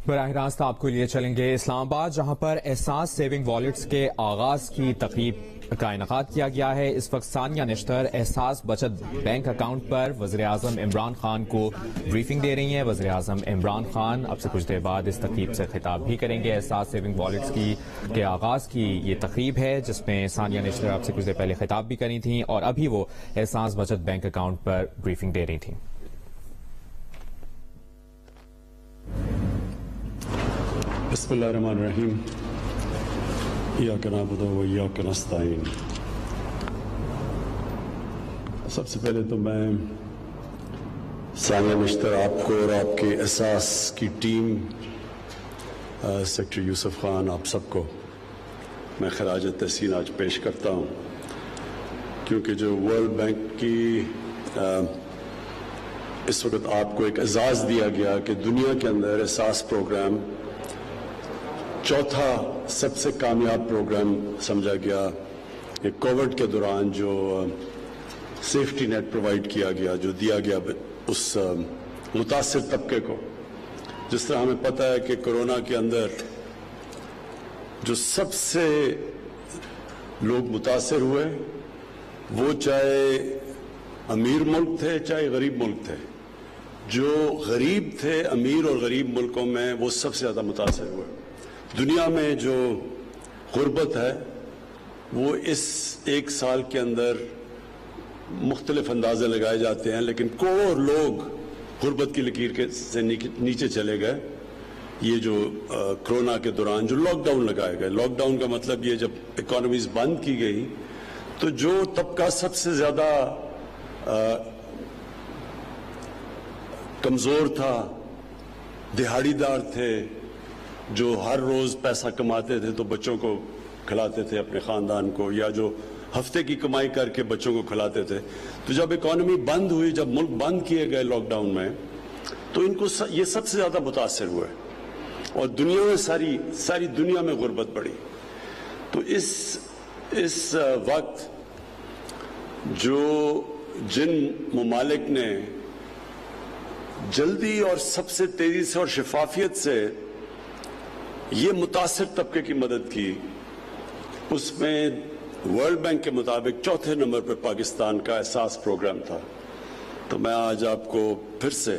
براہ راست آپ کو لیے چلیں گے اسلام آباد، جہاں پر احساس سیونگ والیٹس کے آغاز کی تقریب کا انعقاد کیا گیا ہے۔ اس وقت ثانیہ نشتر احساس بچت بینک اکاؤنٹ پر وزیراعظم عمران خان کو بریفنگ دے رہی ہیں۔ وزیراعظم عمران خان اب سے کچھ دیر بعد اس تقریب سے خطاب بھی کریں گے۔ احساس سیونگ والیٹس کے آغاز کی یہ تقریب ہے جس میں ثانیہ نشتر اب سے کچھ دیر پہلے خطاب بھی کری تھیں اور ابھی وہ احساس بچت بینک اکاؤنٹ پر بریفنگ دے رہی تھیں۔ بسم اللہ الرحمن الرحیم، ایاک نعبد و ایاک نستعین۔ سب سے پہلے تو میں ثانیہ نشتر آپ کو اور آپ کے احساس کی ٹیم، سیکٹری یوسف خان، آپ سب کو میں خراج تحسین آج پیش کرتا ہوں، کیونکہ جو ورلڈ بینک کی اس وقت آپ کو ایک اعزاز دیا گیا کہ دنیا کے اندر احساس پروگرام چوتھا سب سے کامیاب پروگرام سمجھا گیا، کہ کووڈ کے دوران جو سیفٹی نیٹ پرووائڈ کیا گیا، جو دیا گیا اس متاثر طبقے کو۔ جس طرح ہمیں پتہ ہے کہ کورونا کے اندر جو سب سے لوگ متاثر ہوئے وہ چاہے امیر ملک تھے چاہے غریب ملک تھے، جو غریب تھے امیر اور غریب ملکوں میں وہ سب سے زیادہ متاثر ہوئے۔ دنیا میں جو غربت ہے وہ اس ایک سال کے اندر مختلف اندازے لگائے جاتے ہیں، لیکن کروڑ لوگ غربت کی لکیر سے نیچے چلے گئے۔ یہ جو کرونا کے دوران جو لاک ڈاؤن لگائے گئے، لاک ڈاؤن کا مطلب یہ جب اکانومیز بند کی گئی تو جو طبقہ سب سے زیادہ کمزور تھا، دہاڑی دار تھے، جو ہر روز پیسہ کماتے تھے تو بچوں کو کھلاتے تھے، اپنے خاندان کو، یا جو ہفتے کی کمائی کر کے بچوں کو کھلاتے تھے، تو جب اکانومی بند ہوئی، جب ملک بند کیے گئے لاک ڈاؤن میں، تو ان کو یہ سب سے زیادہ متاثر ہوئے اور دنیا میں ساری دنیا میں غربت بڑھی۔ تو اس وقت جو جن ممالک نے جلدی اور سب سے تیزی سے اور شفافیت سے یہ متاثر طبقے کی مدد کی، اس میں ورلڈ بینک کے مطابق چوتھے نمبر پر پاکستان کا احساس پروگرام تھا۔ تو میں آج آپ کو پھر سے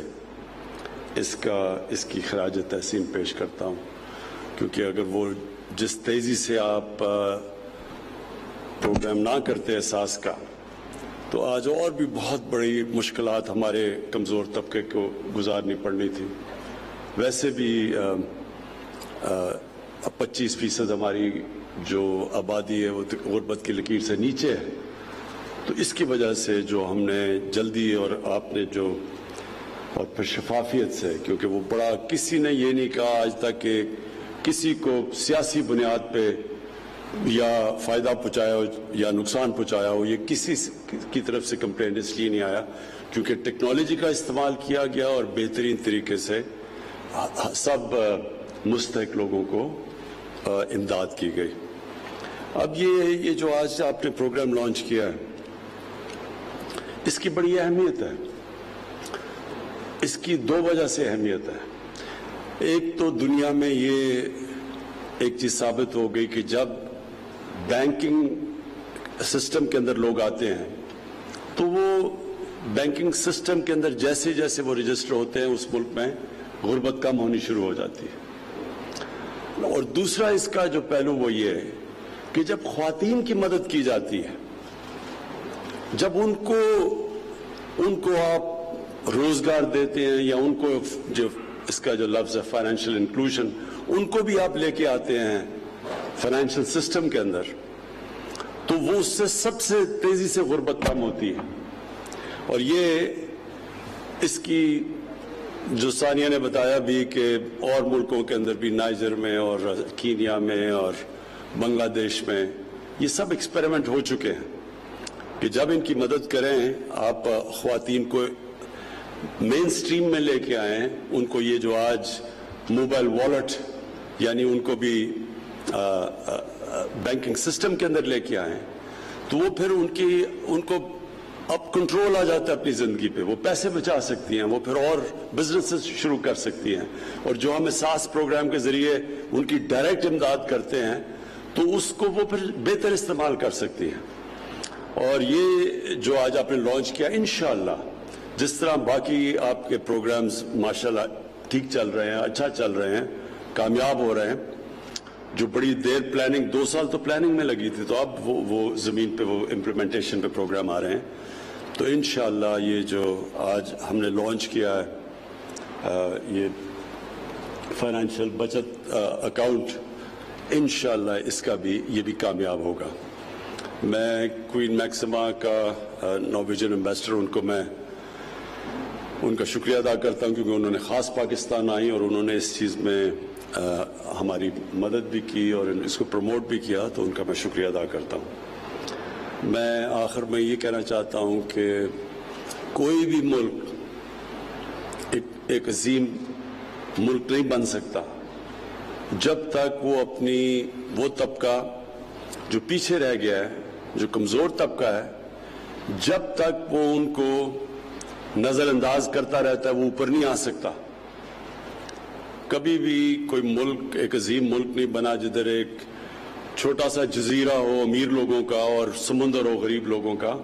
اس کی خراج تحسین پیش کرتا ہوں، کیونکہ اگر وہ جس تیزی سے آپ پروگرام نہ کرتے احساس کا، تو آج اور بھی بہت بڑی مشکلات ہمارے کمزور طبقے کو گزارنی پڑنی تھی۔ ویسے بھی 25% ہماری جو آبادی ہے وہ غربت کی لکیر سے نیچے ہے، تو اس کی وجہ سے جو ہم نے جلدی اور آپ نے جو اور پھر شفافیت سے، کیونکہ وہ بڑا کسی نے یہ نہیں کہا آج تک کہ کسی کو سیاسی بنیاد پہ یا فائدہ پہنچایا ہو یا نقصان پہنچایا ہو، یہ کسی کی طرف سے کمپلین اس لیے نہیں آیا کیونکہ ٹیکنالوجی کا استعمال کیا گیا اور بہترین طریقے سے سب مستحق لوگوں کو امداد کی گئی۔ اب یہ جو آج آپ نے پروگرام لانچ کیا ہے، اس کی بڑی اہمیت ہے۔ اس کی دو وجہ سے اہمیت ہے۔ ایک تو دنیا میں یہ ایک چیز ثابت ہو گئی کہ جب بینکنگ سسٹم کے اندر لوگ آتے ہیں تو وہ بینکنگ سسٹم کے اندر جیسے جیسے وہ رجسٹر ہوتے ہیں اس ملک میں غربت کم ہونی شروع ہو جاتی ہے۔ اور دوسرا اس کا جو پہلو وہ یہ ہے کہ جب خواتین کی مدد کی جاتی ہے، جب ان کو آپ روزگار دیتے ہیں یا ان کو جو اس کا جو لفظ ہے فائنینشیل انکلوژن، ان کو بھی آپ لے کے آتے ہیں فائنینشیل سسٹم کے اندر، تو وہ اس سے سب سے تیزی سے غربت کم ہوتی ہے۔ اور یہ اس کی جو ثانیہ نے بتایا بھی کہ اور ملکوں کے اندر بھی، نائجر میں اور کینیا میں اور بنگلہ دیش میں، یہ سب ایکسپیریمنٹ ہو چکے ہیں کہ جب ان کی مدد کریں، آپ خواتین کو مین سٹریم میں لے کے آئیں، ان کو یہ جو آج موبائل والیٹ، یعنی ان کو بھی بینکنگ سسٹم کے اندر لے کے آئیں، تو وہ پھر ان کو اب کنٹرول آ جاتا ہے اپنی زندگی پہ, وہ پیسے بچا سکتی ہیں, وہ پھر اور بزنس شروع کر سکتی ہیں, اور جو ہم احساس پروگرام کے ذریعے ان کی ڈائریکٹ امداد کرتے ہیں تو اس کو وہ پھر بہتر استعمال کر سکتی ہیں. اور یہ جو آج آپ نے لانچ کیا, انشاءاللہ جس طرح باقی آپ کے پروگرامز ماشاءاللہ ٹھیک چل رہے ہیں, اچھا چل رہے ہیں, کامیاب ہو رہے ہیں, جو بڑی دیر پلاننگ 2 سال تو پلاننگ میں لگی تھی, تو اب وہ زمین پہ وہ امپلیمنٹیشن پہ پروگرام آ رہے ہیں, تو انشاءاللہ یہ جو آج ہم نے لانچ کیا ہے یہ فائنینشیل بچت اکاؤنٹ, انشاءاللہ اس کا بھی یہ بھی کامیاب ہوگا. میں کوئین میکسیما کا نارویجن ایمبیسڈر, ان کو میں ان کا شکریہ ادا کرتا ہوں کیونکہ انہوں نے خاص پاکستان آئی اور انہوں نے اس چیز میں ہماری مدد بھی کی اور اس کو پروموٹ بھی کیا, تو ان کا میں شکریہ ادا کرتا ہوں. میں آخر میں یہ کہنا چاہتا ہوں کہ کوئی بھی ملک ایک عظیم ملک نہیں بن سکتا جب تک وہ طبقہ جو پیچھے رہ گیا ہے, جو کمزور طبقہ ہے, جب تک وہ ان کو نظر انداز کرتا رہتا ہے وہ اوپر نہیں آ سکتا. کبھی بھی کوئی ملک ایک عظیم ملک نہیں بنا جدھر ایک چھوٹا سا جزیرہ ہو امیر لوگوں کا اور سمندر ہو غریب لوگوں کا,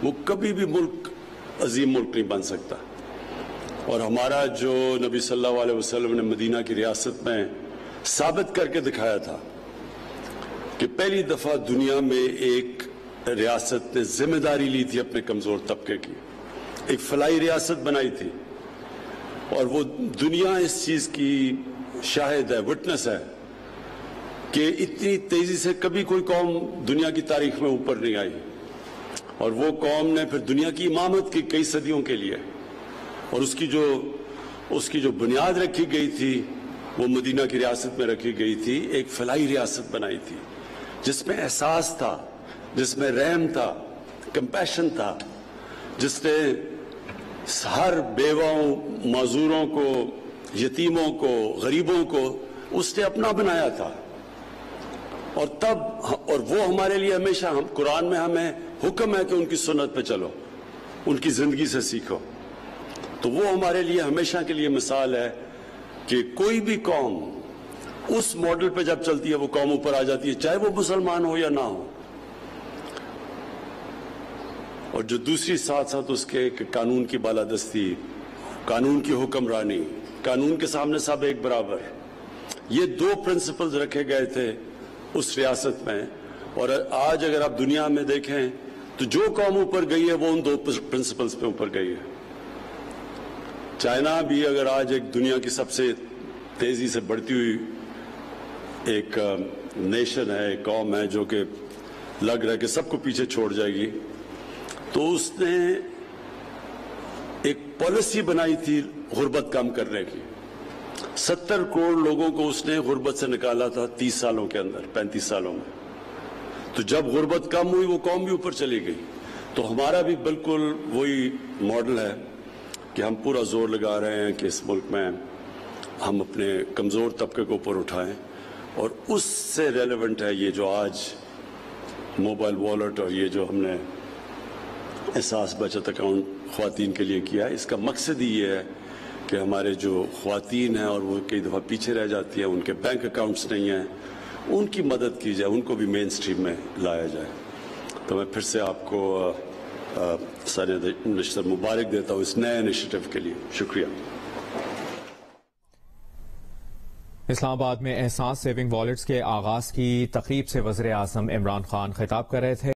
وہ کبھی بھی ملک عظیم ملک نہیں بن سکتا. اور ہمارا جو نبی صلی اللہ علیہ وسلم نے مدینہ کی ریاست میں ثابت کر کے دکھایا تھا کہ پہلی دفعہ دنیا میں ایک ریاست نے ذمہ داری لی تھی اپنے کمزور طبقے کی, ایک فلاحی ریاست بنائی تھی, اور وہ دنیا اس چیز کی شاہد ہے, وٹنس ہے کہ اتنی تیزی سے کبھی کوئی قوم دنیا کی تاریخ میں اوپر نہیں آئی, اور وہ قوم نے پھر دنیا کی امامت کی کئی صدیوں کے لیے, اور اس کی جو بنیاد رکھی گئی تھی وہ مدینہ کی ریاست میں رکھی گئی تھی, ایک فلاحی ریاست بنائی تھی جس میں احساس تھا, جس میں رحم تھا, کمپیشن تھا, جس نے ہر بیواؤں, معذوروں کو, یتیموں کو, غریبوں کو اس نے اپنا بنایا تھا. اور وہ ہمارے لیے ہمیشہ, قرآن میں ہمیں حکم ہے کہ ان کی سنت پہ چلو, ان کی زندگی سے سیکھو, تو وہ ہمارے لیے ہمیشہ کے لیے مثال ہے کہ کوئی بھی قوم اس ماڈل پہ جب چلتی ہے وہ قوم اوپر آ جاتی ہے, چاہے وہ مسلمان ہو یا نہ ہو. اور جو دوسری ساتھ اس کے قانون کی بالادستی, قانون کی حکمرانی, قانون کے سامنے سب ایک برابر, یہ 2 پرنسپلز رکھے گئے تھے اس ریاست میں. اور آج اگر آپ دنیا میں دیکھیں تو جو قوم اوپر گئی ہے وہ ان 2 پرنسپلز پہ اوپر گئی ہے. چائنا بھی اگر آج ایک دنیا کی سب سے تیزی سے بڑھتی ہوئی ایک نیشن ہے, ایک قوم ہے جو کہ لگ رہا ہے کہ سب کو پیچھے چھوڑ جائے گی, تو اس نے ایک پالیسی بنائی تھی غربت کم کرنے کی. 70 کروڑ لوگوں کو اس نے غربت سے نکالا تھا 30 سالوں کے اندر, 35 سالوں میں. تو جب غربت کم ہوئی وہ قوم بھی اوپر چلی گئی. تو ہمارا بھی بالکل وہی ماڈل ہے کہ ہم پورا زور لگا رہے ہیں کہ اس ملک میں ہم اپنے کمزور طبقے کو اوپر اٹھائیں, اور اس سے ریلیونٹ ہے یہ جو آج موبائل والیٹ اور یہ جو ہم نے احساس بچت اکاؤنٹ خواتین کے لیے کیا ہے. اس کا مقصد ہی یہ ہے کہ ہمارے جو خواتین ہیں اور وہ کئی دفعہ پیچھے رہ جاتی ہیں, ان کے بینک اکاؤنٹس نہیں ہیں, ان کی مدد کی جائے, ان کو بھی مین سٹریم میں لایا جائے. تو میں پھر سے آپ کو سر نشتر مبارک دیتا ہوں اس نئے انیشیٹو کے لیے. شکریہ. اسلام آباد میں احساس سیونگ والیٹس کے آغاز کی تقریب سے وزیر اعظم عمران خان خطاب کر رہے تھے.